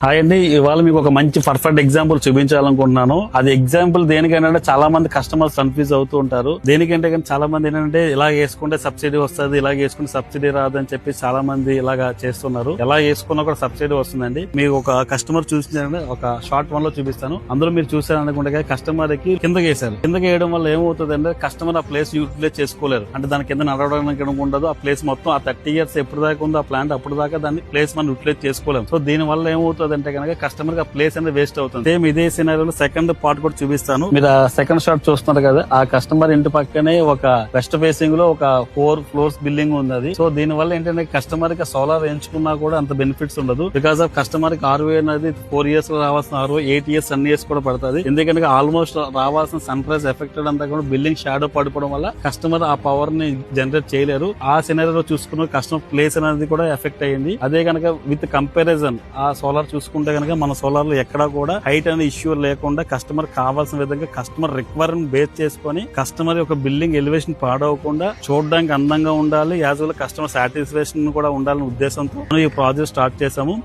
Hi అండి, ఇవాళ మీకు ఒక మంచి పర్ఫెక్ట్ ఎగ్జాంపుల్ చూపించాలనుకుంటున్నాను. అది ఎగ్జాంపుల్ దేనికంటే చాలా మంది కస్టమర్స్ కన్ఫ్యూజ్ అవుతూ ఉంటారు. దేనికంటే కానీ చాలా మంది ఏంటంటే ఇలా వేసుకుంటే సబ్సిడీ వస్తుంది, ఇలా వేసుకుంటే సబ్సిడీ రాదు అని చెప్పి చాలా మంది ఇలాగా చేస్తున్నారు. ఎలా వేసుకున్నా కూడా సబ్సిడీ వస్తుందండి. మీకు ఒక కస్టమర్ చూసిందంటే ఒక షార్ట్ వన్ లో చూపిస్తాను. అందులో మీరు చూసారనుకుంటే కస్టమర్ కి కిందకి వేసారు. కిందకి వేయడం వల్ల ఏమవుతుంది అంటే కస్టమర్ ఆ ప్లేస్ యూటిలైజ్ చేసుకోలేరు. అంటే దాని కింద నడవడానికి ఉండదు. ఆ ప్లేస్ మొత్తం ఆ 30 years ఎప్పుడు దాకా ఉందో ఆ ప్లాంట్ అప్పుడు దాకా దాన్ని ప్లేస్ మనం యూటిలైజ్ చేసుకోలేము. సో దీని వల్ల ఏమవుతుంది అంటే కనుక కస్టమర్ కి ఆ ప్లేస్ అనేది వేస్ట్ అవుతుంది. సేమ్ ఇదే సినారియోలో సెకండ్ పార్ట్ కూడా చూపిస్తాను. మీరు ఆ సెకండ్ షాట్ చూస్తున్నారు కదా, ఆ కస్టమర్ ఇంటి పక్కనే ఒక వెస్ట్ ఫేసింగ్ లో ఒక 4 floors బిల్డింగ్ ఉంది. అది సో దీని వల్ల ఏంటంటే కస్టమర్ కి సోలార్ ఎంచుకున్నా కూడా అంత బెనిఫిట్స్ ఉండదు. బికాస్ ఆఫ్ కస్టమర్ కి ROE అనేది 4 years లో రావాల్సిన ROE 8 years 10 years కూడా పడుతుంది. ఎందుకంటే ఆల్మోస్ట్ రావాల్సిన సన్ రైజ్ ఎఫెక్టెడ్ అంతా కూడా బిల్డింగ్ షాడో పడిపోవడం వల్ల కస్టమర్ ఆ పవర్ ని జనరేట్ చేయలేరు. ఆ సినారియోలో చూసుకున్న కస్టమర్ ప్లేస్ అనేది కూడా ఎఫెక్ట్ అయ్యింది. అదే కనుక విత్ కంపారిజన్ ఆ సోలార్ చూసుకుంటే కనుక మన సోలార్ లో ఎక్కడా కూడా హైట్ అనే ఇష్యూ లేకుండా కస్టమర్ కావాల్సిన విధంగా కస్టమర్ రిక్వైర్మెంట్ బేస్ చేసుకుని కస్టమర్ యొక్క బిల్డింగ్ ఎలివేషన్ పాడవకుండా చూడడానికి అందంగా ఉండాలి, యాజ్ వెల్ కస్టమర్ సాటిస్ఫాక్షన్ కూడా ఉండాలనే ఉద్దేశంతో ఈ ప్రాజెక్ట్ స్టార్ట్ చేసాము.